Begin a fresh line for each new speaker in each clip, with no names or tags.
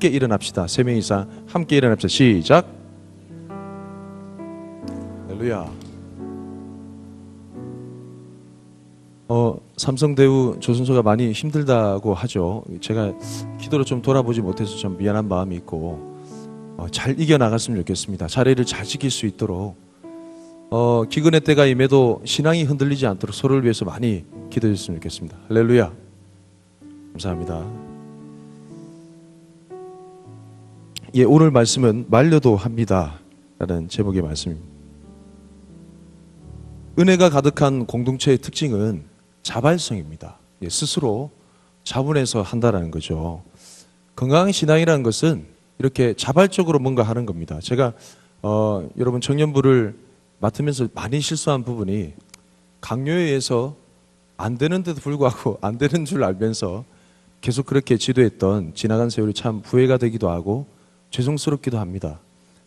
함께 일어납시다. 3명 이상 함께 일어납시다. 시작. 할렐루야. 삼성대우 조선소가 많이 힘들다고 하죠. 제가 기도로 좀 돌아보지 못해서 좀 미안한 마음이 있고 잘 이겨나갔으면 좋겠습니다. 자리를 잘 지킬 수 있도록 기근의 때가 임해도 신앙이 흔들리지 않도록 서로를 위해서 많이 기도해 주셨으면 좋겠습니다. 할렐루야. 감사합니다. 예, 오늘 말씀은 말려도 합니다 라는 제목의 말씀입니다. 은혜가 가득한 공동체의 특징은 자발성입니다. 예, 스스로 자분해서 한다는 거죠. 건강한 신앙이라는 것은 이렇게 자발적으로 뭔가 하는 겁니다. 제가 여러분 청년부를 맡으면서 많이 실수한 부분이 강요에 의해서 안 되는데도 불구하고 안 되는 줄 알면서 계속 그렇게 지도했던 지나간 세월이 참 후회가 되기도 하고 죄송스럽기도 합니다.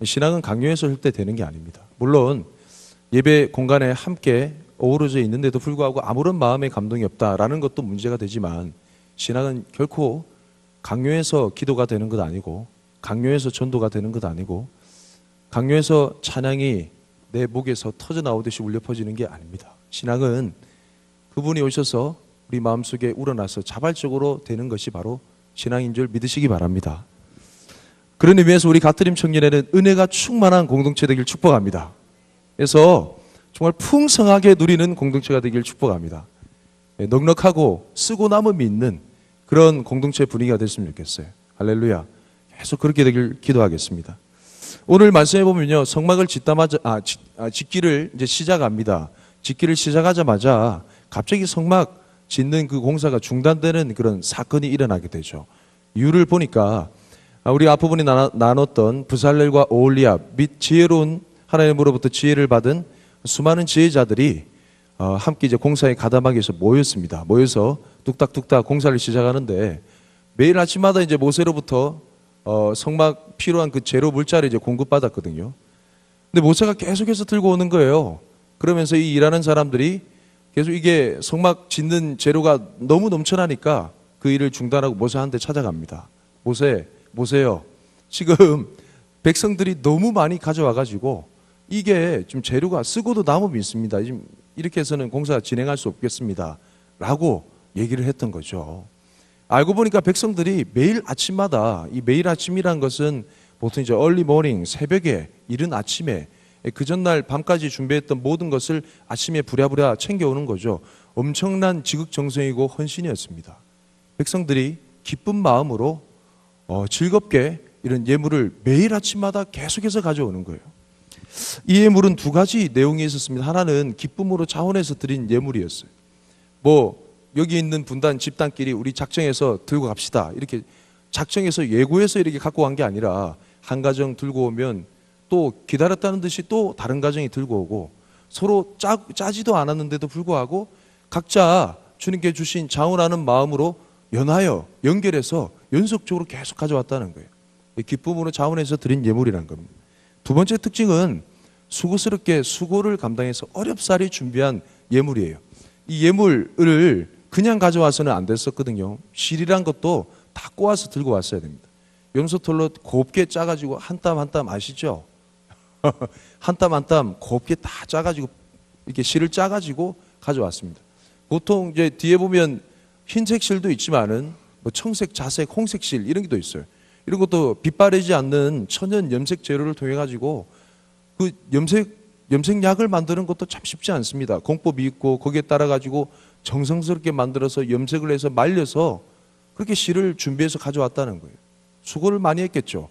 신앙은 강요해서 할 때 되는 게 아닙니다. 물론 예배 공간에 함께 어우러져 있는데도 불구하고 아무런 마음의 감동이 없다라는 것도 문제가 되지만 신앙은 결코 강요해서 기도가 되는 것 아니고 강요해서 전도가 되는 것 아니고 강요해서 찬양이 내 목에서 터져 나오듯이 울려 퍼지는 게 아닙니다. 신앙은 그분이 오셔서 우리 마음속에 우러나서 자발적으로 되는 것이 바로 신앙인 줄 믿으시기 바랍니다. 그런 의미에서 우리 가트림 청년회는 은혜가 충만한 공동체 되길 축복합니다. 그래서 정말 풍성하게 누리는 공동체가 되길 축복합니다. 넉넉하고 쓰고 남음이 있는 그런 공동체 분위기가 됐으면 좋겠어요. 할렐루야. 계속 그렇게 되길 기도하겠습니다. 오늘 말씀해 보면요, 성막을 짓기를 이제 시작합니다. 짓기를 시작하자마자 갑자기 성막 짓는 그 공사가 중단되는 그런 사건이 일어나게 되죠. 이유를 보니까 우리 앞부분에 나눴던 부살렐과 오홀리압 및 지혜로운 하나님으로부터 지혜를 받은 수많은 지혜자들이 함께 이제 공사에 가담하기 위해서 모였습니다. 모여서 뚝딱뚝딱 공사를 시작하는데 매일 아침마다 이제 모세로부터 성막 필요한 그 재료 물자를 이제 공급받았거든요. 근데 모세가 계속해서 들고 오는 거예요. 그러면서 이 일하는 사람들이 계속 이게 성막 짓는 재료가 너무 넘쳐나니까 그 일을 중단하고 모세한테 찾아갑니다. 모세요. 지금 백성들이 너무 많이 가져와가지고 이게 좀 재료가 쓰고도 남음이 있습니다. 지금 이렇게 해서는 공사 진행할 수 없겠습니다. 라고 얘기를 했던 거죠. 알고 보니까 백성들이 매일 아침마다, 이 매일 아침이란 것은 보통 이제 early morning, 새벽에, 이른 아침에 그 전날 밤까지 준비했던 모든 것을 아침에 부랴부랴 챙겨오는 거죠. 엄청난 지극정성이고 헌신이었습니다. 백성들이 기쁜 마음으로 즐겁게 이런 예물을 매일 아침마다 계속해서 가져오는 거예요. 이 예물은 두 가지 내용이 있었습니다. 하나는 기쁨으로 자원해서 드린 예물이었어요. 여기 있는 분단 집단끼리 우리 작정해서 들고 갑시다. 이렇게 작정해서 예고해서 이렇게 갖고 간 게 아니라 한 가정 들고 오면 또 기다렸다는 듯이 또 다른 가정이 들고 오고 서로 짜지도 않았는데도 불구하고 각자 주님께 주신 자원하는 마음으로 연결해서 연속적으로 계속 가져왔다는 거예요. 기쁨으로 자원해서 드린 예물이라는 겁니다. 두 번째 특징은 수고스럽게 수고를 감당해서 어렵사리 준비한 예물이에요. 이 예물을 그냥 가져와서는 안 됐었거든요. 실이란 것도 다 꼬아서 들고 왔어야 됩니다. 염소털로 곱게 짜가지고 한 땀 한 땀 아시죠? 한 땀 한 땀 곱게 다 짜가지고 이렇게 실을 짜가지고 가져왔습니다. 보통 이제 뒤에 보면 흰색 실도 있지만은 청색, 자색, 홍색 실 이런 게 또 있어요. 이런 것도 빛 바르지 않는 천연 염색 재료를 통해 가지고 그 염색약을 만드는 것도 참 쉽지 않습니다. 공법이 있고 거기에 따라 가지고 정성스럽게 만들어서 염색을 해서 말려서 그렇게 실을 준비해서 가져왔다는 거예요. 수고를 많이 했겠죠.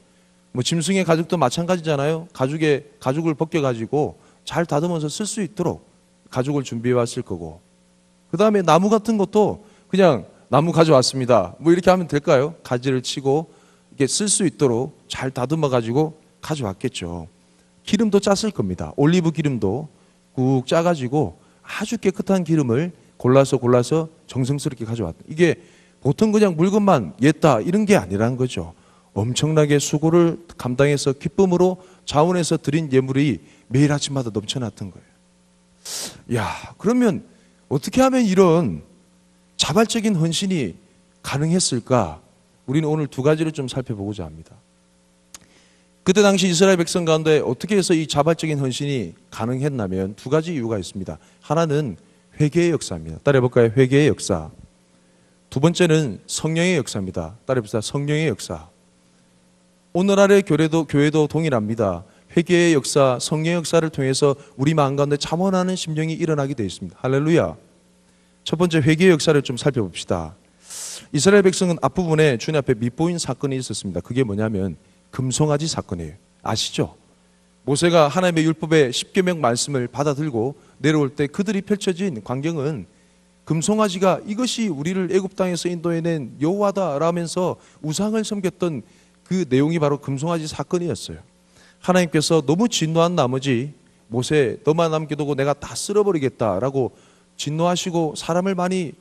짐승의 가죽도 마찬가지잖아요. 가죽을 벗겨 가지고 잘 다듬어서 쓸 수 있도록 가죽을 준비해 왔을 거고, 그 다음에 나무 같은 것도 그냥 나무 가져왔습니다. 이렇게 하면 될까요? 가지를 치고 이게 쓸 수 있도록 잘 다듬어 가지고 가져왔겠죠. 기름도 짰을 겁니다. 올리브 기름도 꾹 짜가지고 아주 깨끗한 기름을 골라서 정성스럽게 가져왔다. 이게 보통 그냥 물건만 였다 이런 게 아니라는 거죠. 엄청나게 수고를 감당해서 기쁨으로 자원해서 드린 예물이 매일 아침마다 넘쳐났던 거예요. 그러면 어떻게 하면 이런 자발적인 헌신이 가능했을까? 우리는 오늘 두 가지를 좀 살펴보고자 합니다. 그때 당시 이스라엘 백성 가운데 어떻게 해서 이 자발적인 헌신이 가능했냐면 두 가지 이유가 있습니다. 하나는 회개의 역사입니다. 따라해볼까요? 회개의 역사. 두 번째는 성령의 역사입니다. 따라해봅시다. 성령의 역사. 오늘날의 교회도 동일합니다. 회개의 역사, 성령의 역사를 통해서 우리 마음 가운데 잠언하는 심령이 일어나게 되어 있습니다. 할렐루야. 첫 번째 회개의 역사를 좀 살펴봅시다. 이스라엘 백성은 앞부분에 주님 앞에 밉보인 사건이 있었습니다. 그게 뭐냐면 금송아지 사건이에요. 아시죠? 모세가 하나님의 율법의 10계명 말씀을 받아들고 내려올 때 그들이 펼쳐진 광경은 금송아지가 이것이 우리를 애굽 땅에서 인도해낸 여호와다라면서 우상을 섬겼던 그 내용이 바로 금송아지 사건이었어요. 하나님께서 너무 진노한 나머지 모세 너만 남겨두고 내가 다 쓸어버리겠다라고 진노하시고 사람을 많이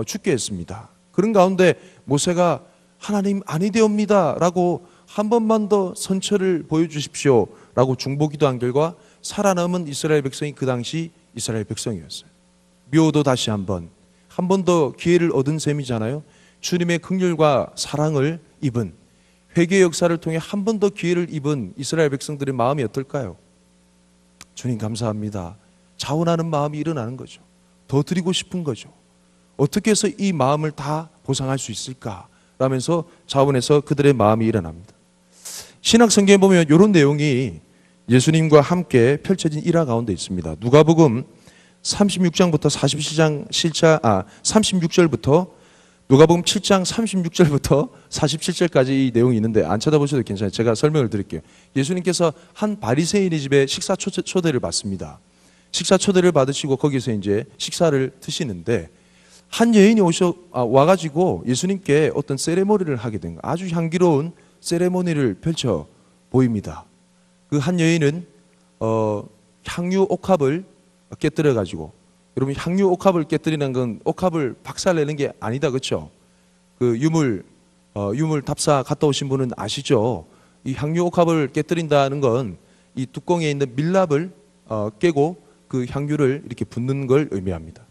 죽게 했습니다. 그런 가운데 모세가 하나님 아니되옵니다 라고 한 번만 더 선처를 보여주십시오 라고 중보기도한 결과 살아남은 이스라엘 백성이 그 당시 이스라엘 백성이었어요. 묘도 다시 한 번 더 기회를 얻은 셈이잖아요. 주님의 긍휼과 사랑을 입은 회개의 역사를 통해 한 번 더 기회를 입은 이스라엘 백성들의 마음이 어떨까요? 주님 감사합니다. 자원하는 마음이 일어나는 거죠. 더 드리고 싶은 거죠. 어떻게 해서 이 마음을 다 보상할 수 있을까? 라면서 자원해서 그들의 마음이 일어납니다. 신약 성경에 보면 이런 내용이 예수님과 함께 펼쳐진 일화 가운데 있습니다. 누가복음 36장부터 36절부터 누가복음 7장 36절부터 47절까지 이 내용이 있는데 안 쳐다보셔도 괜찮아요. 제가 설명을 드릴게요. 예수님께서 한 바리새인의 집에 식사 초대를 받습니다. 식사 초대를 받으시고 거기서 이제 식사를 드시는데 한 여인이 와가지고 예수님께 어떤 세레모니를 하게 된 거예요. 아주 향기로운 세레모니를 펼쳐 보입니다. 그 한 여인은 향유 옥합을 깨뜨려 가지고, 여러분 향유 옥합을 깨뜨리는 건 옥합을 박살내는 게 아니다, 그렇죠? 그 유물 답사 갔다 오신 분은 아시죠? 이 향유 옥합을 깨뜨린다는 건 이 뚜껑에 있는 밀랍을 깨고 그 향유를 이렇게 붓는 걸 의미합니다.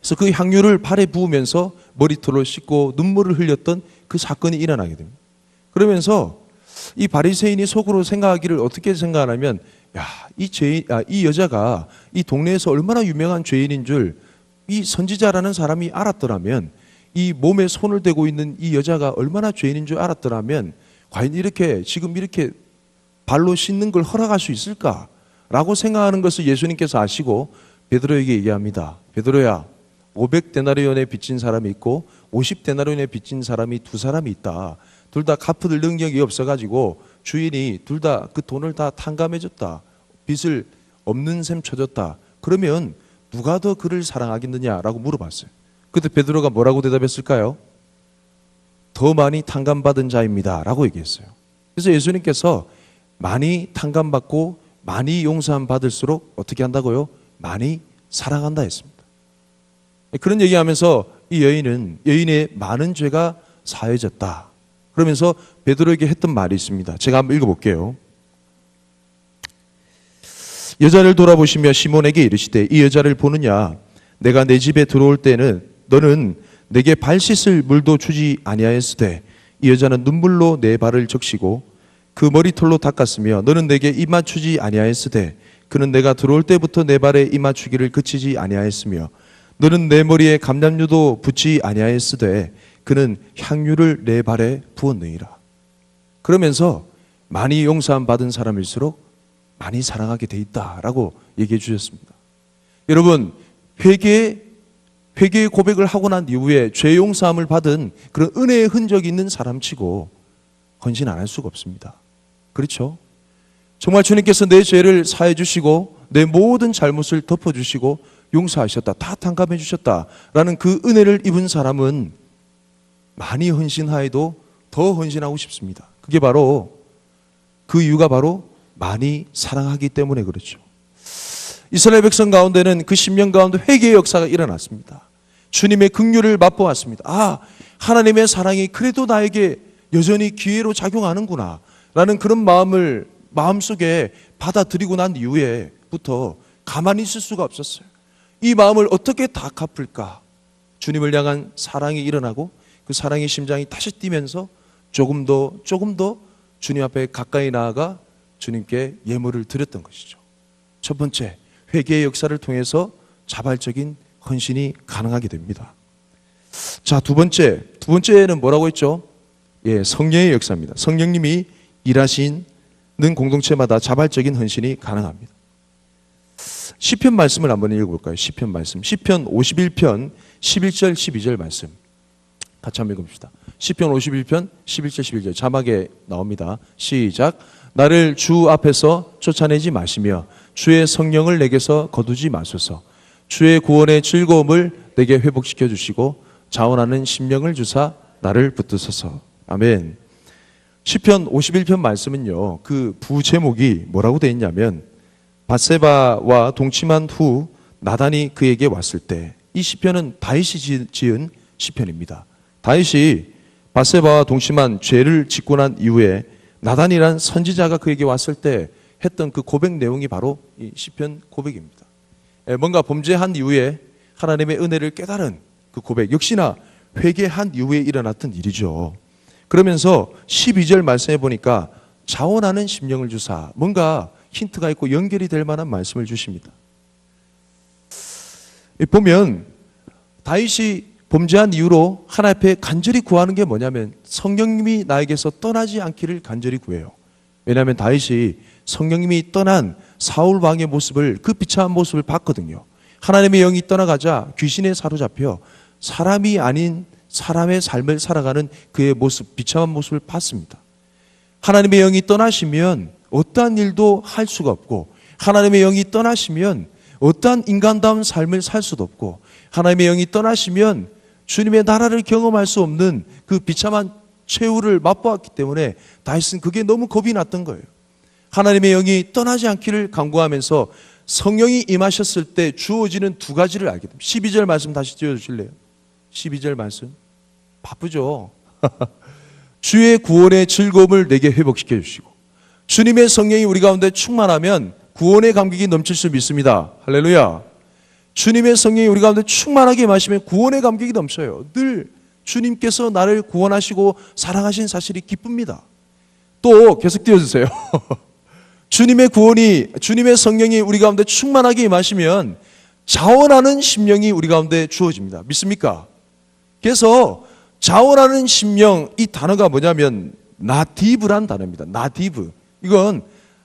그래서 그 향유를 발에 부으면서 머리털을 씻고 눈물을 흘렸던 그 사건이 일어나게 됩니다. 그러면서 이 바리새인이 속으로 생각하기를 어떻게 생각하냐면, 야, 이 여자가 이 동네에서 얼마나 유명한 죄인인 줄 이 선지자라는 사람이 알았더라면, 이 몸에 손을 대고 있는 이 여자가 얼마나 죄인인 줄 알았더라면 과연 지금 이렇게 발로 씻는 걸 허락할 수 있을까라고 생각하는 것을 예수님께서 아시고 베드로에게 얘기합니다. 베드로야, 500데나리온에 빚진 사람이 있고 50데나리온에 빚진 사람이 두 사람이 있다. 둘 다 갚을 능력이 없어가지고 주인이 둘 다 그 돈을 다 탕감해줬다. 빚을 없는 셈 쳐줬다. 그러면 누가 더 그를 사랑하겠느냐라고 물어봤어요. 그때 베드로가 뭐라고 대답했을까요? 더 많이 탕감받은 자입니다 라고 얘기했어요. 그래서 예수님께서 많이 탕감받고 많이 용서함 받을수록 어떻게 한다고요? 많이 사랑한다 했습니다. 그런 얘기하면서 이 여인의 많은 죄가 사해졌다. 그러면서 베드로에게 했던 말이 있습니다. 제가 한번 읽어볼게요. 여자를 돌아보시며 시몬에게 이르시되 이 여자를 보느냐? 내가 내 집에 들어올 때는 너는 내게 발 씻을 물도 주지 아니하였으되 이 여자는 눈물로 내 발을 적시고 그 머리털로 닦았으며 너는 내게 입 맞추지 아니하였으되 그는 내가 들어올 때부터 내 발에 입 맞추기를 그치지 아니하였으며 너는 내 머리에 감람유도 붓지 아니하였으되 그는 향유를 내 발에 부었느니라. 그러면서 많이 용서함 받은 사람일수록 많이 사랑하게 돼 있다라고 얘기해 주셨습니다. 여러분, 회개의 고백을 하고 난 이후에 죄 용서함을 받은 그런 은혜의 흔적이 있는 사람치고 헌신 안 할 수가 없습니다. 그렇죠? 정말 주님께서 내 죄를 사해 주시고 내 모든 잘못을 덮어 주시고 용서하셨다, 다 탕감해 주셨다라는 그 은혜를 입은 사람은 많이 헌신하여도 더 헌신하고 싶습니다. 그게 바로 그 이유가 바로 많이 사랑하기 때문에 그렇죠. 이스라엘 백성 가운데는 그 10년 가운데 회개의 역사가 일어났습니다. 주님의 긍휼을 맛보았습니다. 아, 하나님의 사랑이 그래도 나에게 여전히 기회로 작용하는구나 라는 그런 마음을 마음속에 받아들이고 난 이후에부터 가만히 있을 수가 없었어요. 이 마음을 어떻게 다 갚을까? 주님을 향한 사랑이 일어나고 그 사랑의 심장이 다시 뛰면서 조금 더 주님 앞에 가까이 나아가 주님께 예물을 드렸던 것이죠. 첫 번째, 회개의 역사를 통해서 자발적인 헌신이 가능하게 됩니다. 자, 두 번째는 뭐라고 했죠? 예, 성령의 역사입니다. 성령님이 일하시는 공동체마다 자발적인 헌신이 가능합니다. 시편 말씀을 한번 읽어볼까요? 시편 말씀. 시편 51편 11절 12절 말씀 같이 한번 읽어봅시다. 시편 51편 11절 11절 자막에 나옵니다. 시작. 나를 주 앞에서 쫓아내지 마시며 주의 성령을 내게서 거두지 마소서. 주의 구원의 즐거움을 내게 회복시켜 주시고 자원하는 심령을 주사 나를 붙드소서. 아멘. 시편 51편 말씀은요, 그 부제목이 뭐라고 되어 있냐면 밧세바와 동침한 후 나단이 그에게 왔을 때, 이 시편은 다윗이 지은 시편입니다. 다윗이 밧세바와 동침한 죄를 짓고 난 이후에 나단이란 선지자가 그에게 왔을 때 했던 그 고백 내용이 바로 이 시편 고백입니다. 뭔가 범죄한 이후에 하나님의 은혜를 깨달은 그 고백, 역시나 회개한 이후에 일어났던 일이죠. 그러면서 12절 말씀해 보니까 자원하는 심령을 주사, 뭔가 힌트가 있고 연결이 될 만한 말씀을 주십니다. 보면 다윗이 범죄한 이후로 하나님 앞에 간절히 구하는 게 뭐냐면 성령님이 나에게서 떠나지 않기를 간절히 구해요. 왜냐하면 다윗이 성령님이 떠난 사울 왕의 모습을, 그 비참한 모습을 봤거든요. 하나님의 영이 떠나가자 귀신에 사로잡혀 사람이 아닌 사람의 삶을 살아가는 그의 모습, 비참한 모습을 봤습니다. 하나님의 영이 떠나시면 어떠한 일도 할 수가 없고, 하나님의 영이 떠나시면 어떠한 인간다운 삶을 살 수도 없고, 하나님의 영이 떠나시면 주님의 나라를 경험할 수 없는 그 비참한 최후를 맛보았기 때문에 다윗은 그게 너무 겁이 났던 거예요. 하나님의 영이 떠나지 않기를 간구하면서 성령이 임하셨을 때 주어지는 두 가지를 알게 됩니다. 12절 말씀 다시 띄워주실래요? 12절 말씀. 바쁘죠? 주의 구원의 즐거움을 내게 회복시켜 주시고, 주님의 성령이 우리 가운데 충만하면 구원의 감격이 넘칠 수 믿습니다. 할렐루야. 주님의 성령이 우리 가운데 충만하게 마시면 구원의 감격이 넘쳐요. 늘 주님께서 나를 구원하시고 사랑하신 사실이 기쁩니다. 또 계속 띄워주세요. 주님의 성령이 우리 가운데 충만하게 임하시면 자원하는 심령이 우리 가운데 주어집니다. 믿습니까? 그래서 자원하는 심령, 이 단어가 뭐냐면 나디브란 단어입니다. 나디브. 이건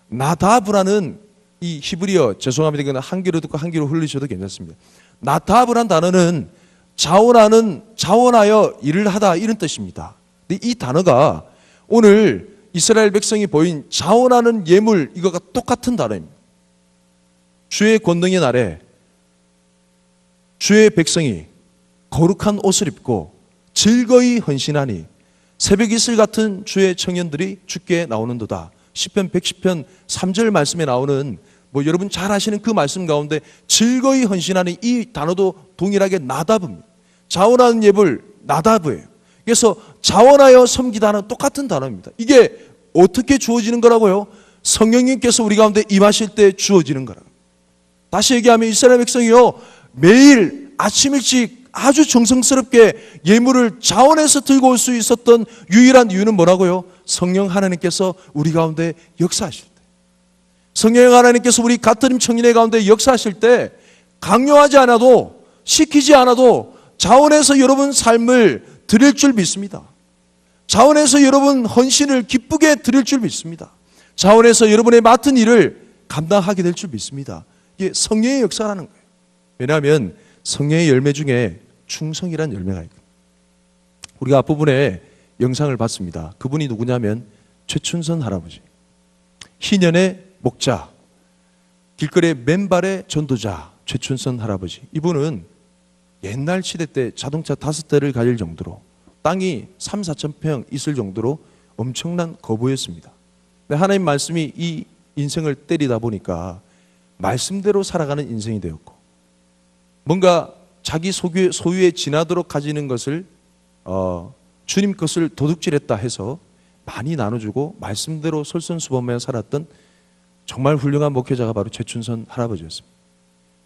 나다브라는 이 히브리어, 죄송합니다. 이건 한 귀로 듣고 한 귀로 흘리셔도 괜찮습니다. 나다브란 단어는 자원하여 일을 하다, 이런 뜻입니다. 근데 이 단어가 오늘 이스라엘 백성이 보인 자원하는 예물, 이거가 똑같은 단어입니다. 주의 권능의 날에 주의 백성이 거룩한 옷을 입고 즐거이 헌신하니 새벽 이슬 같은 주의 청년들이 주께 나오는도다. 시편 110편 3절 말씀에 나오는, 여러분 잘 아시는 그 말씀 가운데 즐거이 헌신하는 이 단어도 동일하게 나다브입니다. 자원하는 예물 나다브예요. 그래서 자원하여 섬기다는 똑같은 단어입니다. 이게 어떻게 주어지는 거라고요? 성령님께서 우리 가운데 임하실 때 주어지는 거라고. 다시 얘기하면 이스라엘 백성이요, 매일 아침 일찍 아주 정성스럽게 예물을 자원해서 들고 올 수 있었던 유일한 이유는 뭐라고요? 성령 하나님께서 우리 가운데 역사하실 때, 성령 하나님께서 우리 가트림 청년의 가운데 역사하실 때 강요하지 않아도, 시키지 않아도 자원해서 여러분 삶을 드릴 줄 믿습니다. 자원해서 여러분 헌신을 기쁘게 드릴 줄 믿습니다. 자원해서 여러분의 맡은 일을 감당하게 될 줄 믿습니다. 이게 성령의 역사라는 거예요. 왜냐하면 성령의 열매 중에 충성이라는 열매가 있거든요. 우리가 앞부분에 영상을 봤습니다. 그분이 누구냐면 최춘선 할아버지, 희년의 목자, 길거리의 맨발의 전도자 최춘선 할아버지. 이분은 옛날 시대 때 자동차 5대를 가질 정도로, 땅이 3, 4천 평 있을 정도로 엄청난 거부였습니다. 근데 하나님 말씀이 이 인생을 때리다 보니까 말씀대로 살아가는 인생이 되었고, 뭔가 자기 소유에 지나도록 가지는 것을 주님 것을 도둑질했다 해서 많이 나눠주고 말씀대로 솔선수범하며 살았던 정말 훌륭한 목회자가 바로 최춘선 할아버지였습니다.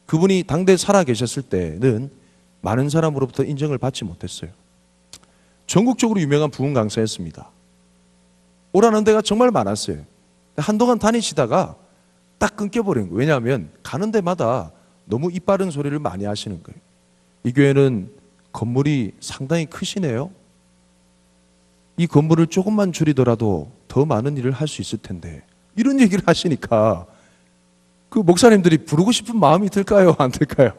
그분이 당대 살아 계셨을 때는 많은 사람으로부터 인정을 받지 못했어요. 전국적으로 유명한 부흥 강사였습니다. 오라는 데가 정말 많았어요. 한동안 다니시다가 딱 끊겨버린 거예요. 왜냐하면 가는 데마다 너무 입 바른 소리를 많이 하시는 거예요. 이 교회는 건물이 상당히 크시네요. 이 건물을 조금만 줄이더라도 더 많은 일을 할 수 있을 텐데, 이런 얘기를 하시니까 그 목사님들이 부르고 싶은 마음이 들까요? 안 들까요?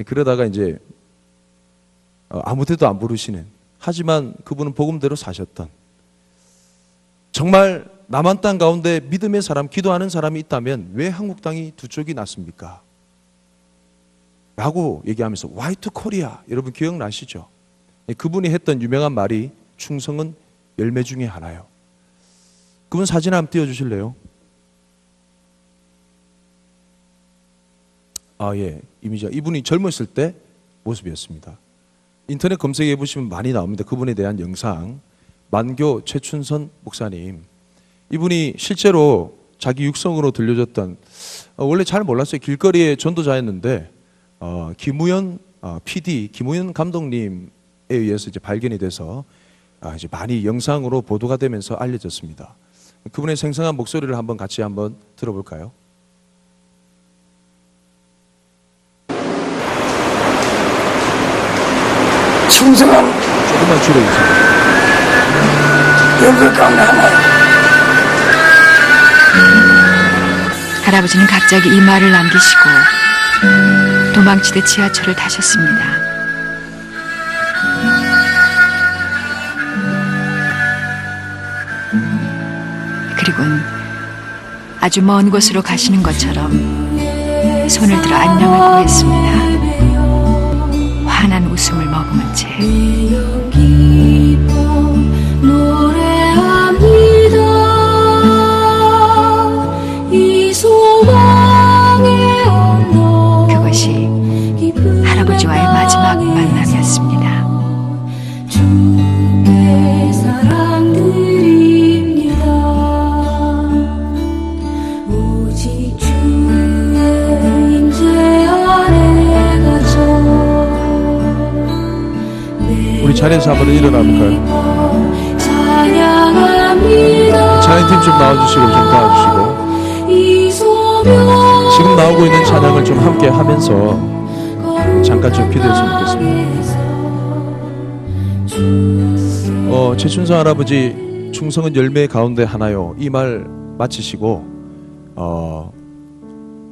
그러다가 이제 아무 데도 안 부르시는, 하지만 그분은 복음대로 사셨던, 정말 남한 땅 가운데 믿음의 사람, 기도하는 사람이 있다면 왜 한국 땅이 두 쪽이 났습니까? 라고 얘기하면서 Why to Korea? 여러분 기억나시죠? 그분이 했던 유명한 말이 충성은 열매 중에 하나요. 그분 사진 한번 띄워주실래요? 예, 이미지가 이분이 젊었을 때 모습이었습니다. 인터넷 검색해 보시면 많이 나옵니다. 그분에 대한 영상. 만교 최춘선 목사님, 이분이 실제로 자기 육성으로 들려줬던, 원래 잘 몰랐어요. 길거리의 전도자였는데 김우현 PD, 김우현 감독님에 의해서 이제 발견이 돼서 이제 많이 영상으로 보도가 되면서 알려졌습니다. 그분의 생생한 목소리를 같이 한번 들어볼까요?
충성한
조금만 줄여주세요.
영국 가운데 하나요.
할아버지는 갑자기 이 말을 남기시고 도망치듯 지하철을 타셨습니다. 그리고는 아주 먼 곳으로 가시는 것처럼 손을 들어 안녕을 구했습니다. 환한 웃음을 머금은 채 그것이 할아버지와의 마지막 만남이었습니다.
주의 사랑드립니다. 오직 주의 임재 아래 갇혀
우리 자리에서 한번 일어나 볼까요?
찬양합니다.
찬양팀 좀 나와주시고 좀 도와주시고, 지금 나오고 있는 찬양을 좀 함께 하면서 잠깐 좀 기도했으면 좋겠습니다. 최춘성 할아버지 충성은 열매 가운데 하나요, 이 말 마치시고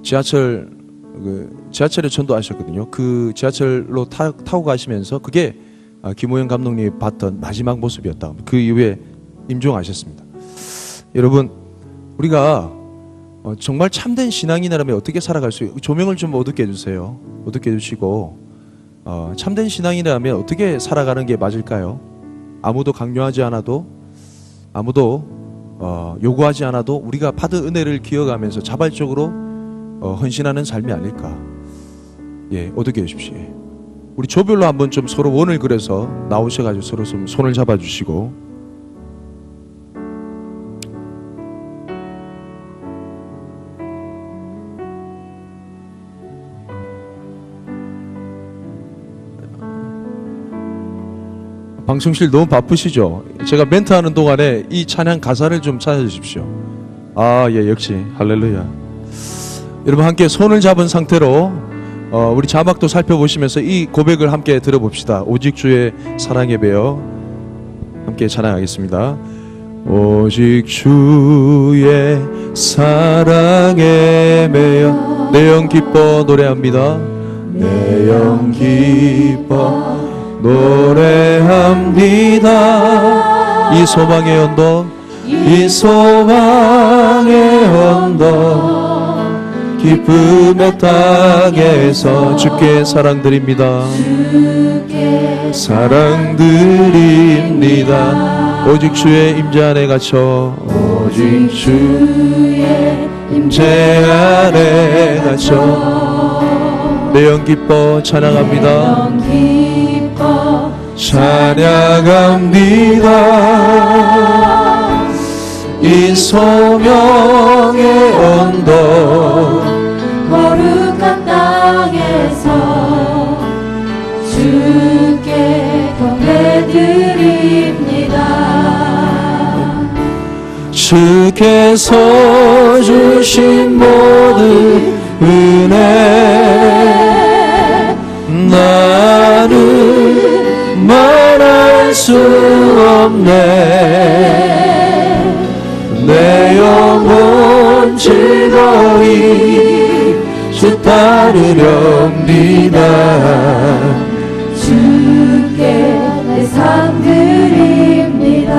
지하철에 전도하셨거든요. 그 지하철로 타고 가시면서 그게 김호영 감독님이 봤던 마지막 모습이었다. 그 이후에 임종하셨습니다. 여러분, 우리가 정말 참된 신앙인이라면 어떻게 살아갈 수 있어요? 조명을 좀 어둡게 해주세요. 어둡게 해주시고, 참된 신앙인이라면 어떻게 살아가는 게 맞을까요? 아무도 강요하지 않아도, 아무도 요구하지 않아도 우리가 받은 은혜를 기억하면서 자발적으로 헌신하는 삶이 아닐까. 예, 어둡게 해주십시오. 우리 조별로 한번 좀 서로 원을 그려서 나오셔가지고 서로 좀 손을 잡아주시고, 방송실 너무 바쁘시죠? 제가 멘트하는 동안에 이 찬양 가사를 좀 찾아주십시오. 예, 역시 할렐루야. 여러분 함께 손을 잡은 상태로 우리 자막도 살펴보시면서 이 고백을 함께 들어봅시다. 오직 주의 사랑에 매여 함께 찬양하겠습니다. 오직 주의 사랑에 매여 내 영 기뻐 노래합니다. 내 영 기뻐 노래합니다. 이 소망의 언덕, 이 소망의 언덕, 기쁨의 땅에서 주께 사랑드립니다. 사랑드립니다. 오직 주의 임재 안에 갇혀, 오직 주의 임재 안에 갇혀 내 영 기뻐 찬양합니다. 찬양합니다. 이 소명의 언덕,
거룩한 땅에서 주께 드립니다.
주께서 주신 모든 은혜 나는 말할 수 없네. 내 영혼 즐거이 주 따르렵니다.
주께 내 삶 드립니다.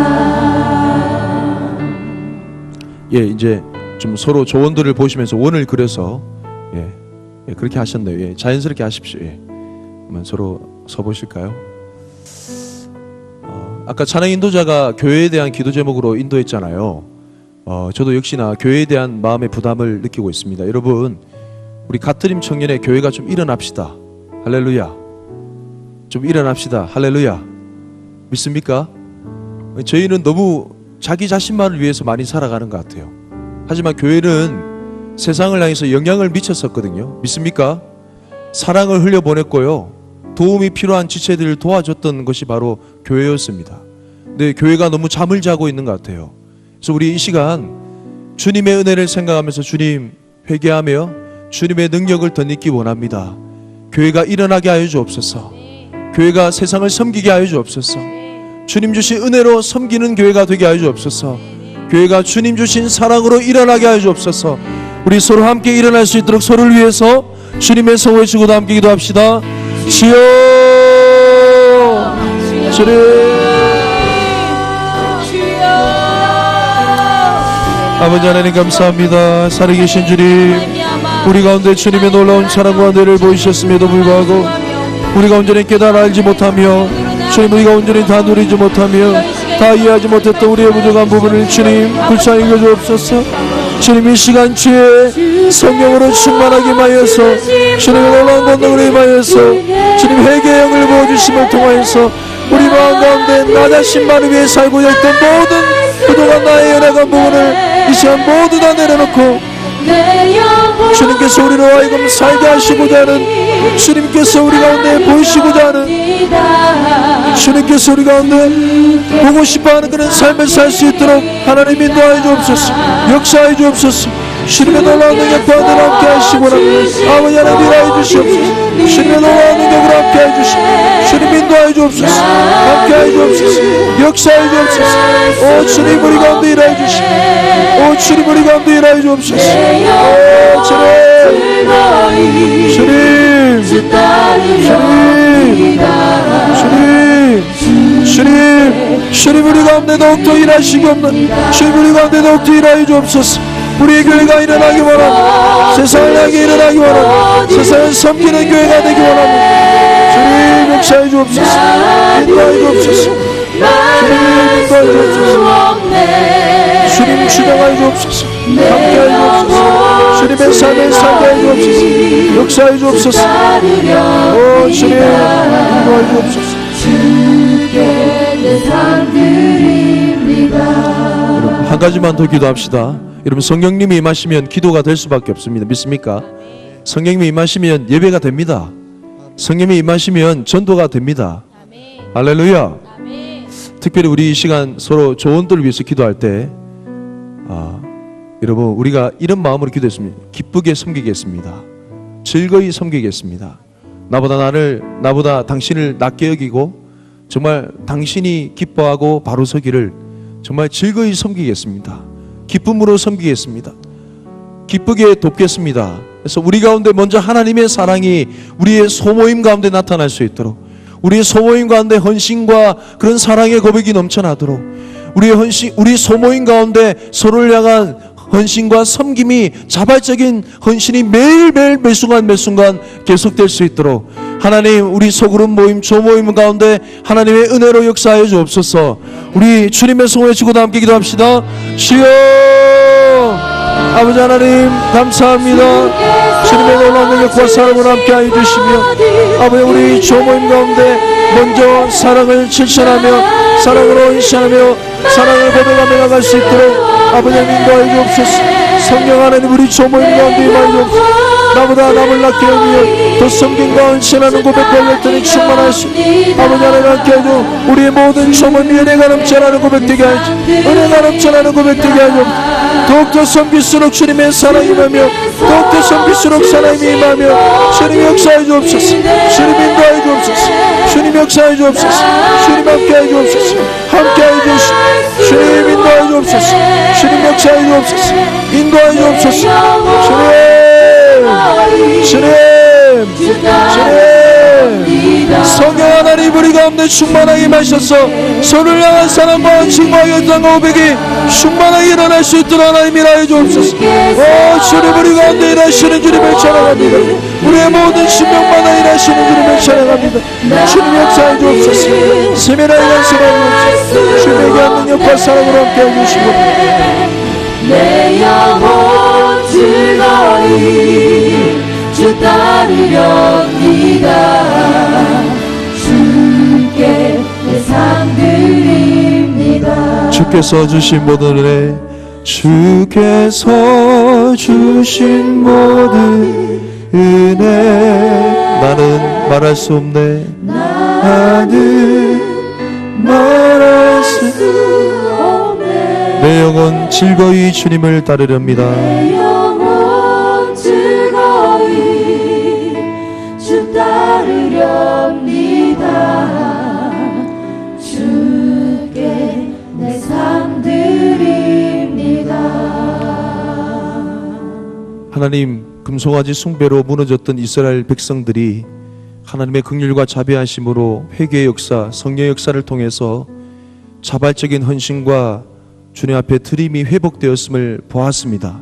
예, 이제 좀 서로 조원들을 보시면서 원을 그려서 예, 그렇게 하셨네요. 예, 자연스럽게 하십시오. 예, 한번 서로 서 보실까요? 아까 찬양 인도자가 교회에 대한 기도 제목으로 인도했잖아요. 저도 역시나 교회에 대한 마음의 부담을 느끼고 있습니다. 여러분, 우리 가트림 청년의 교회가 좀 일어납시다. 할렐루야. 좀 일어납시다. 할렐루야. 믿습니까? 저희는 너무 자기 자신만을 위해서 많이 살아가는 것 같아요. 하지만 교회는 세상을 향해서 영향을 미쳤었거든요. 믿습니까? 사랑을 흘려보냈고요, 도움이 필요한 지체들을 도와줬던 것이 바로 교회였습니다. 근데 교회가 너무 잠을 자고 있는 것 같아요. 그래서 우리 이 시간 주님의 은혜를 생각하면서 주님 회개하며 주님의 능력을 덧입기 원합니다. 교회가 일어나게 하여 주옵소서. 교회가 세상을 섬기게 하여 주옵소서. 주님 주신 은혜로 섬기는 교회가 되게 하여 주옵소서. 교회가 주님 주신 사랑으로 일어나게 하여 주옵소서. 우리 서로 함께 일어날 수 있도록 서로를 위해서 주님의 성호에 주고도 함께 기도합시다. 주여, 주님. 아버지 하나님 감사합니다. 살아계신 주님, 우리 가운데 주님의 놀라운 사랑과 은혜를 보이셨음에도 불구하고 우리가 온전히 깨달아 알지 못하며 주님, 우리가 온전히 다 누리지 못하며 다 이해하지 못했던 우리의 부족한 부분을 주님 불쌍히 여겨주옵소서. 주님, 이 시간 주의 성령으로 충만하게 하여서 주님의 놀라운 권능으로 임하여서 주님 회개의 영을 부어주심을 통하여서 우리 마음 가운데 나 자신만을 위해 살고 있던 모든 그동안 나의 연약한 부분을 이 시간 모두 다 내려놓고 주님께서 우리로 하여금 살게 하시고자 하는, 주님께서 우리 가운데 보이시고자 하는, 주님께서 우리 가운데 보고 싶어하는 그런 삶을 살 수 있도록 하나님 인도하여 주옵소서. 역사하여 주옵소서. 주님의 놀라운 능력과 은혜로 함께 하시고 아버지 하나님 일하여 주시옵소서. 주님의 놀라운 능력으로 함께 하여 주시고 주님 인도하여 주옵소서. 함께 하여 주옵소서. 역사하여 주옵소서. 오 주님, 우리 가운데 일하여 주시고, 오 주님, 우리 가운데 일하여 주옵소서. 오 주님, 주님, 주님, 우리 가운데 더욱더 일하시기 없는 주님, 우리 가운데 더욱더 일하여 주옵소서. 우리의 교회가 일어나기 원합니다. 세상을 향해 일어나기 원합니다. 세상을 섬기는 교회가 되기 원합니다. 주님 역사해 주옵소서. 인도하여 주옵소서. 주님 인도하여 주옵소서. 주님 주장하여 주옵소서. 함께하여 주옵소서. 주님의 삶을 살게 하여 주옵소서. 역사해 주옵소서. 오 주님 인도하여 주옵소서. 여러분, 한 가지만 더 기도합시다. 여러분, 성령님이 임하시면 기도가 될 수밖에 없습니다. 믿습니까? 성령님이 임하시면 예배가 됩니다. 성령님이 임하시면 전도가 됩니다. 할렐루야. 특별히 우리 이 시간 서로 조언들을 위해서 기도할 때 여러분, 우리가 이런 마음으로 기도했습니다. 기쁘게 섬기겠습니다. 즐거이 섬기겠습니다. 나보다 당신을 낮게 여기고 정말 당신이 기뻐하고 바로 서기를 정말 즐거이 섬기겠습니다. 기쁨으로 섬기겠습니다. 기쁘게 돕겠습니다. 그래서 우리 가운데 먼저 하나님의 사랑이 우리의 소모임 가운데 나타날 수 있도록, 우리의 소모임 가운데 헌신과 그런 사랑의 고백이 넘쳐나도록, 우리 소모임 가운데 서로를 향한 헌신과 섬김이, 자발적인 헌신이 매일매일 매순간 계속될 수 있도록 하나님, 우리 소그룹 모임, 조모임 가운데 하나님의 은혜로 역사하여 주옵소서. 우리 주님의 성호에 주고도 함께 기도합시다. 주여, 아버지 하나님 감사합니다. 주님의 놀라운 능력과 사랑을 함께 하여 주시며 아버지, 우리 조모임 가운데 먼저 사랑을 실천하며 사랑으로 헌신하며 사랑을 고백하며 나갈 수 있도록 아버지 인도하여 주옵소서. 성령 하나님 우리 조문 가운데 임하옵소서. 나보다 남을 낳게 하며 더 섬김과 헌신하는 고백과 열정이 충만하시고 아버지 하나님 함께 하죠. 우리의 모든 조문 위에 은혜가 넘쳐나는 고백되게 하죠. 은혜가 넘쳐나는 고백되게 하죠. 더욱더 섬길수록 주님의 사랑이 임하며 더욱더 섬길수록 사랑이 임하며 주님 역사해 주옵소서. 주님 인도해 주옵소서. 주님 역사해 주옵소서. 주님 함께해 주옵소서. 함께해 주옵소서. 주님 인도해 주옵소서. 주님 역사해 주옵소서. 인도해 주옵소서. 주님 성령 하나님 우리 가운데 충만하게 임하셔서 서로를 향한 사랑과 증거와 연장과 고백이 충만하게 일어날 수 있도록 하나님 일하여 주옵소서. 주님 우리 가운데 일하시는 주님을 찬양합니다. 우리의 모든 신명마다 일하시는 주님을 찬양합니다. 주님 역사해 주옵소서. 세면하게 간섭하여 주옵소서. 주님에게 한 능력과 사랑으로 함께해 주시고
내 영혼 즐거이 주 따르렵니다. 주께 내 삶 드립니다.
주께서 주신 모든 은혜 주께서 주신 모든 은혜 나는 말할 수 없네. 나는 말할 수 없네. 내 영혼 즐거이 주님을 따르렵니다.
내 영혼 즐거이 주 따르렵니다. 주께 내 삶 드립니다.
하나님, 금송아지 숭배로 무너졌던 이스라엘 백성들이 하나님의 긍휼과 자비하심으로 회개의 역사, 성령의 역사를 통해서 자발적인 헌신과 주님 앞에 드림이 회복되었음을 보았습니다.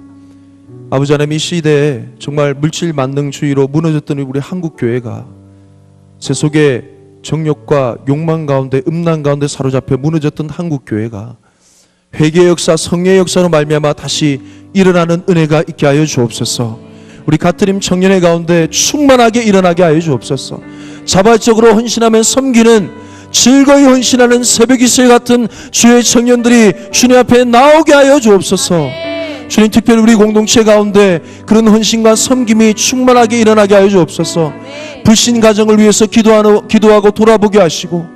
아버지 하나님, 이 시대에 정말 물질 만능주의로 무너졌던 우리 한국교회가 세속의 정욕과 욕망 가운데 음란 가운데 사로잡혀 무너졌던 한국교회가 회개의 역사, 성령의 역사로 말미암아 다시 일어나는 은혜가 있게 하여 주옵소서. 우리 가트림 청년의 가운데 충만하게 일어나게 하여 주옵소서. 자발적으로 헌신하며 섬기는 즐거이 헌신하는 새벽 이슬 같은 주의 청년들이 주님 앞에 나오게 하여 주옵소서. 주님, 특별히 우리 공동체 가운데 그런 헌신과 섬김이 충만하게 일어나게 하여 주옵소서. 불신 가정을 위해서 기도하고 돌아보게 하시고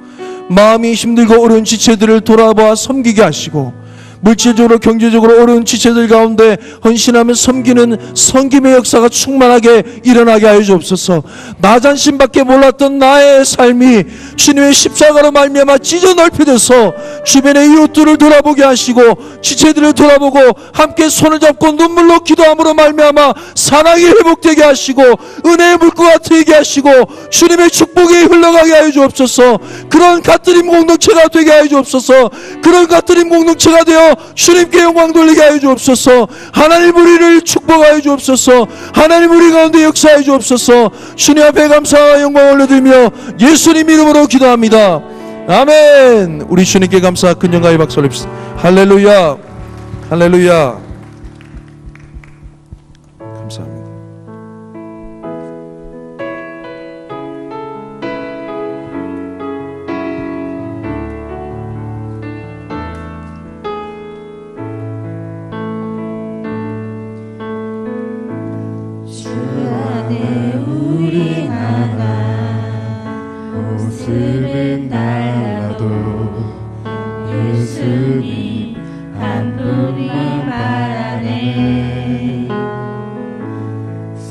마음이 힘들고 어려운 지체들을 돌아보아 섬기게 하시고 물질적으로 경제적으로 어려운 지체들 가운데 헌신하며 섬기는 섬김의 역사가 충만하게 일어나게 하여 주옵소서. 나 자신밖에 몰랐던 나의 삶이 주님의 십자가로 말미암아 찢어 넓혀져서 주변의 이웃들을 돌아보게 하시고 지체들을 돌아보고 함께 손을 잡고 눈물로 기도함으로 말미암아 사랑이 회복되게 하시고 은혜의 물고가 트이게 하시고 주님의 축복이 흘러가게 하여 주옵소서. 그런 가트림 공동체가 되게 하여 주옵소서. 그런 가트림 공동체가 되어 주님께 영광 돌리게 하여 주옵소서. 하나님 우리를 축복하여 주옵소서. 하나님 우리 가운데 역사하여 주옵소서. 주님 앞에 감사와 영광을 올려드리며 예수님 이름으로 기도합니다. 아멘. 우리 주님께 감사 큰 영광의 박수 올립시다. 할렐루야, 할렐루야. 감사합니다.
모습은 달라도 예수님 한 분이 바라네.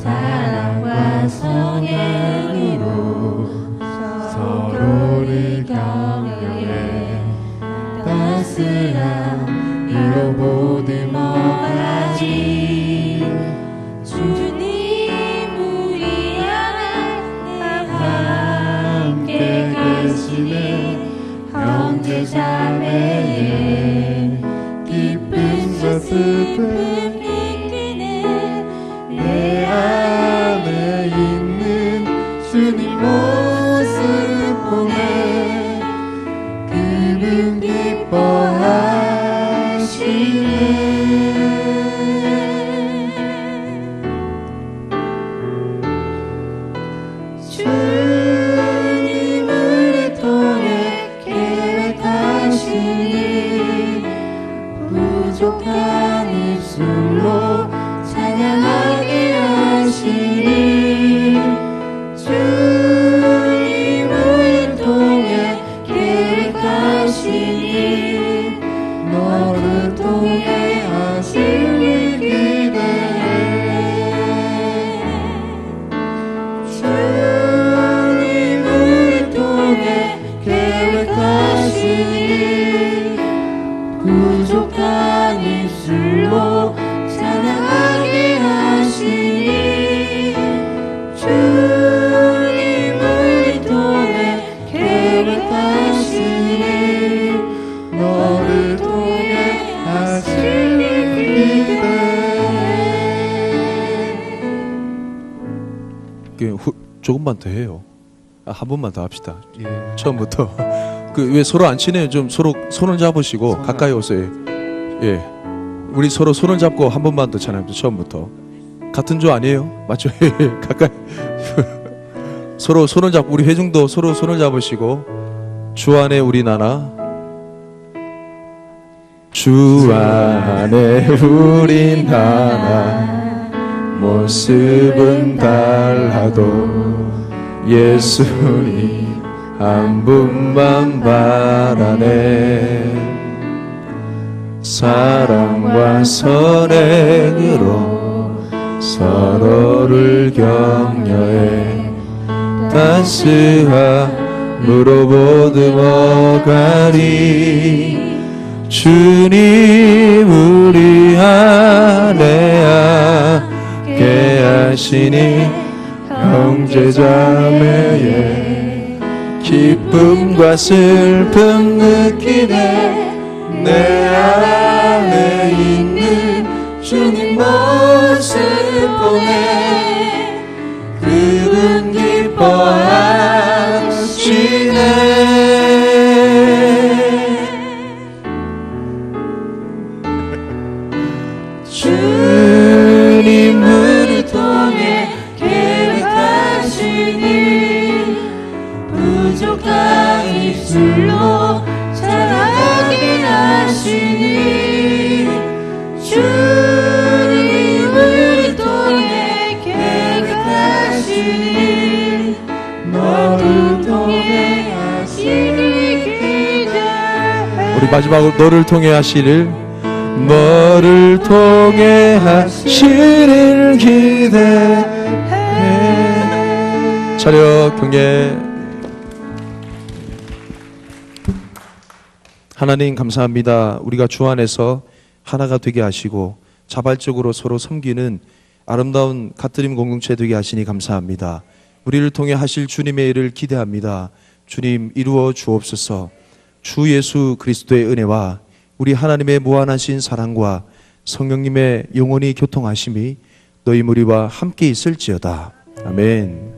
사랑과 성행으로 서로를 격려해 따스한 이로 모두 먹어야지. 주님 우리 함께 계시네. 형제 자매의 기쁨과 슬픔 이끄네. 내 안에 있는 주님 모습 보네. 그분 기뻐하시네. 주님을 통해 계획하시니 부족한 입술로 부족한 입술로 찬양하게 하시니 주님을 통해 계획하시니 너를 통해 하시니
조금만 더 해요. 한 번만 더 합시다. 처음부터. 왜 서로 안 친해요? 좀 서로 손을 잡으시고 가까이 오세요. 예, 우리 서로 손을 잡고 한 번만 더 찬양합니다. 처음부터. 같은 조 아니에요? 맞죠? 가까이. 서로 손을 잡고 우리 회중도 서로 손을 잡으시고 주 안에 우리 나나. 주 안에 우리 나나. 모습은 달라도 예수님 한 분만 바라네. 사랑과 선행으로 서로를 격려해 따스함으로 보듬어가리. 주님 우리 안에 함께 하시니 형제자매의 기쁨과 슬픔 느끼네. 내 안에 있는 주님 모습 보네. 그분 기뻐하시네. 주님을 통해 계획하시니 부족한 입술로 찬양하게 하시니 주님을 통해 계획하시니 너를 통해 하시니 기대. 우리 마지막으로 너를 통해 하시를. 너를 통해 하시를 기대해. 차렷 경례. 하나님 감사합니다. 우리가 주 안에서 하나가 되게 하시고 자발적으로 서로 섬기는 아름다운 갓드림 공동체 되게 하시니 감사합니다. 우리를 통해 하실 주님의 일을 기대합니다. 주님 이루어 주옵소서. 주 예수 그리스도의 은혜와 우리 하나님의 무한하신 사랑과 성령님의 영원히 교통하심이 너희 무리와 함께 있을지어다. 아멘.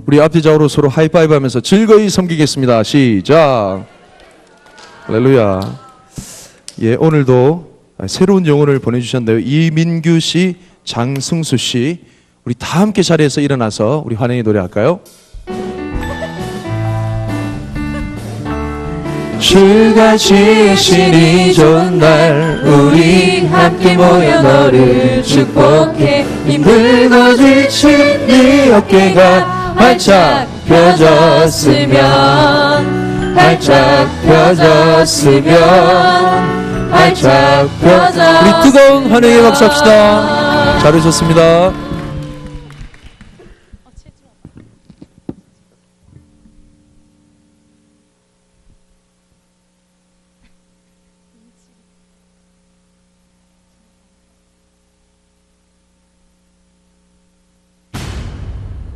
우리 앞뒤좌우로 서로 하이파이브 하면서 즐거이 섬기겠습니다. 시작. 할렐루야. 예, 오늘도 새로운 영혼을 보내주셨는데요. 이민규 씨, 장승수 씨, 우리 다 함께 자리에서 일어나서 우리 환영의 노래할까요? 주가 지으신 이 좋은 날 우리 함께 모여 너를 축복해. 힘들고 지친 네 어깨가 활짝 펴졌으면 활짝 펴졌으면 활짝 펴져. 우리 뜨거운 환영의 박수 합시다. 잘하셨습니다.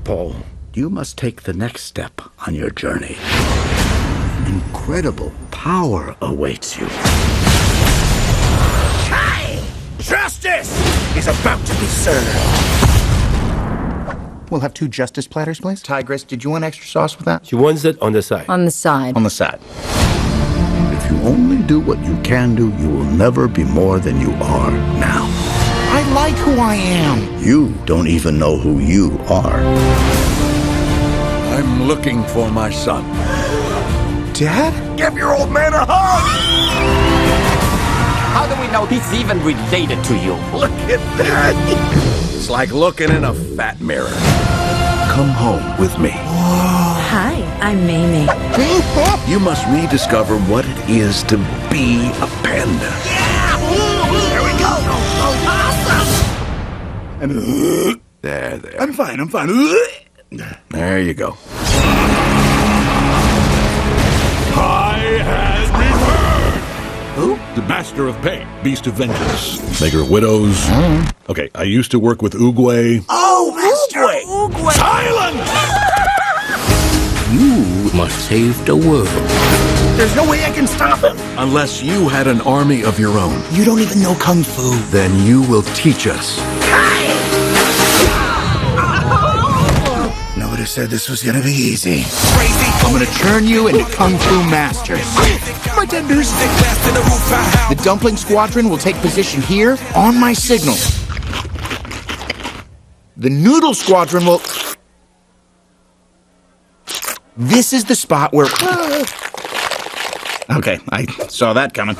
Paul, you must take the next step on your journey. Incredible power awaits you. Justice is about to be served.
We'll have 2 justice platters, please.
Tigress, did you want extra sauce with that?
She wants it on the side.
On the side.
On the side. If you only do what you can do, you will never be more than you are now.
I like who I am.
You don't even know who you are.
I'm looking for my son.
Dad?
Give your old man a hug!
How do we know he's even related to you?
Look at that! It's like looking in a fat mirror.
Come home with me.
Hi, I'm Mamie.
You must rediscover what it is to be a panda.
Here we go! There.
I'm fine.
There you go.
I has returned! Who? The Master of Pain, Beast of Vengeance, Maker of Widows. Okay, I used to work with Oogway.
Oh, Master Oogway!
Silence!
You must save the world.
There's no way I can stop him.
Unless you had an army of your own.
You don't even know Kung Fu.
Then you will teach us.
Nobody said this was gonna be easy. Crazy! I'm gonna turn you into Kung Fu masters. My tenders! The Dumpling Squadron will take position here on my signal. The Noodle Squadron will... This is the spot where... Okay, I saw that coming.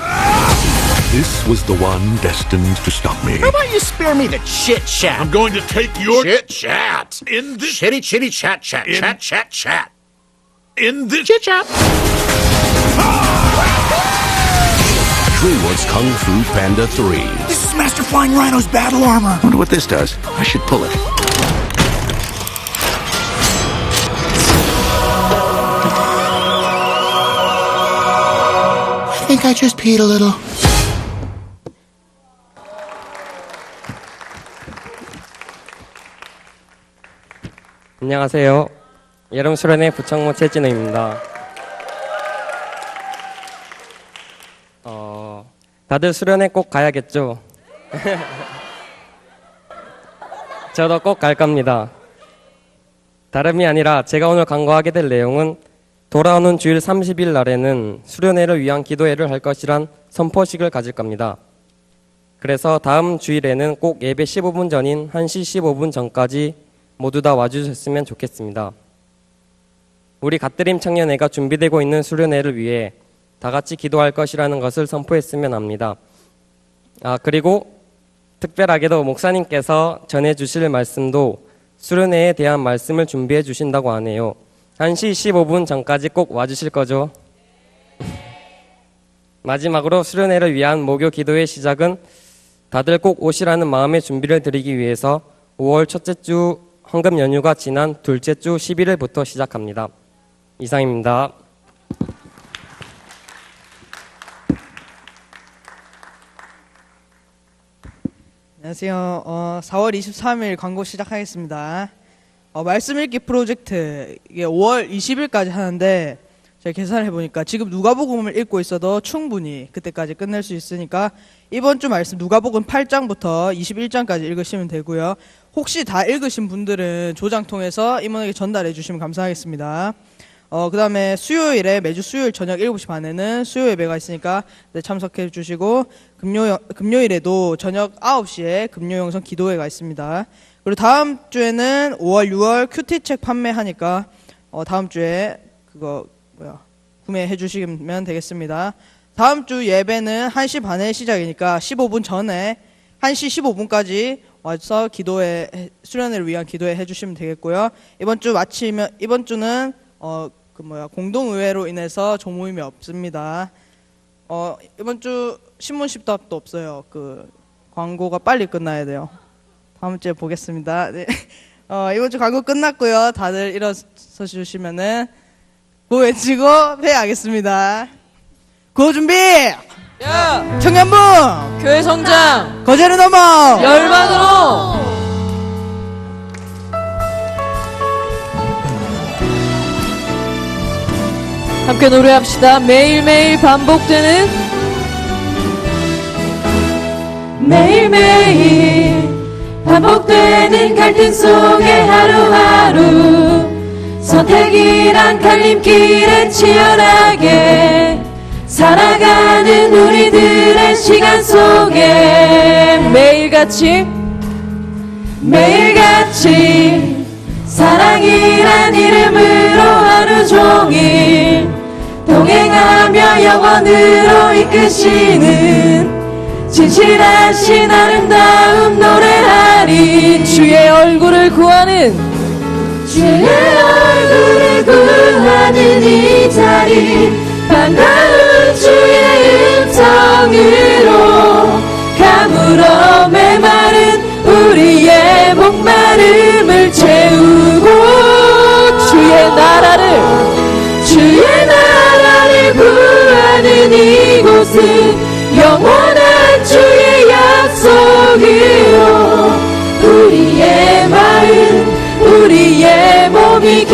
This was the one destined to stop me.
How about you spare me the chit-chat?
I'm going to take your...
Chit-chat!
In this...
Chitty-chitty chat-chat,
In-
chat-chat-chat.
In this...
Chit-chat!
DreamWorks Kung Fu Panda 3.
This is Master Flying Rhino's battle armor.
Wonder what this does. I should pull it.
I think I just peed a little.
안녕하세요. 여름 수련회 부창모 최진우입니다. 다들 수련회 꼭 가야겠죠? 저도 꼭 갈 겁니다. 다름이 아니라 제가 오늘 강구하게 될 내용은 돌아오는 주일 30일 날에는 수련회를 위한 기도회를 할 것이란 선포식을 가질 겁니다. 그래서 다음 주일에는 꼭 예배 15분 전인 1시 15분 전까지 모두 다 와주셨으면 좋겠습니다. 우리 갓드림 청년회가 준비되고 있는 수련회를 위해 다 같이 기도할 것이라는 것을 선포했으면 합니다. 그리고 특별하게도 목사님께서 전해주실 말씀도 수련회에 대한 말씀을 준비해 주신다고 하네요. 1시 15분 전까지 꼭 와주실 거죠? 마지막으로 수련회를 위한 모교 기도의 시작은 다들 꼭 오시라는 마음의 준비를 드리기 위해서 5월 첫째 주 황금 연휴가 지난 둘째 주 11일부터 시작합니다. 이상입니다.
안녕하세요. 4월 23일 광고 시작하겠습니다. 말씀 읽기 프로젝트 이게 5월 20일까지 하는데 제가 계산을 해보니까 지금 누가복음을 읽고 있어도 충분히 그때까지 끝낼 수 있으니까 이번 주 말씀 누가복음 8장부터 21장까지 읽으시면 되고요. 혹시 다 읽으신 분들은 조장 통해서 임원에게 전달해 주시면 감사하겠습니다. 그 다음에 수요일에 매주 수요일 저녁 7시 반에는 수요 예배가 있으니까 참석해 주시고 금요일에도 저녁 9시에 금요 영성 기도회가 있습니다. 그리고 다음 주에는 5월 6월 큐티 책 판매하니까 다음 주에 그거 구매해 주시면 되겠습니다. 다음 주 예배는 1시 반에 시작이니까 15분 전에 1시 15분까지 와서 기도회 수련회를 위한 기도회 해주시면 되겠고요. 이번 주는 공동의회로 인해서 조모임이 없습니다. 이번 주 신문 십답도 없어요. 광고가 빨리 끝나야 돼요. 다음 주에 보겠습니다. 네. 이번 주 광고 끝났고요. 다들 일어서 주시면은 구호 외치고 회의하겠습니다. 구호 준비!
야!
청년부!
교회 성장!
거제를 넘어!
열반으로! 함께 노래합시다. 매일매일 반복되는 매일매일 반복되는 갈등 속에 하루하루 선택이란 갈림길에 치열하게 살아가는 우리들의 시간 속에 매일같이 사랑이란 이름으로 하루 종일 동행하며 영원으로 이끄시는 진실하신 아름다움 노래하리. 주의 얼굴을 구하는 이 자리 반가운 주의 음성으로 가물어 메마른 우리의 이곳은 영원한 주의 약속으로 우리의 마음 우리의 몸이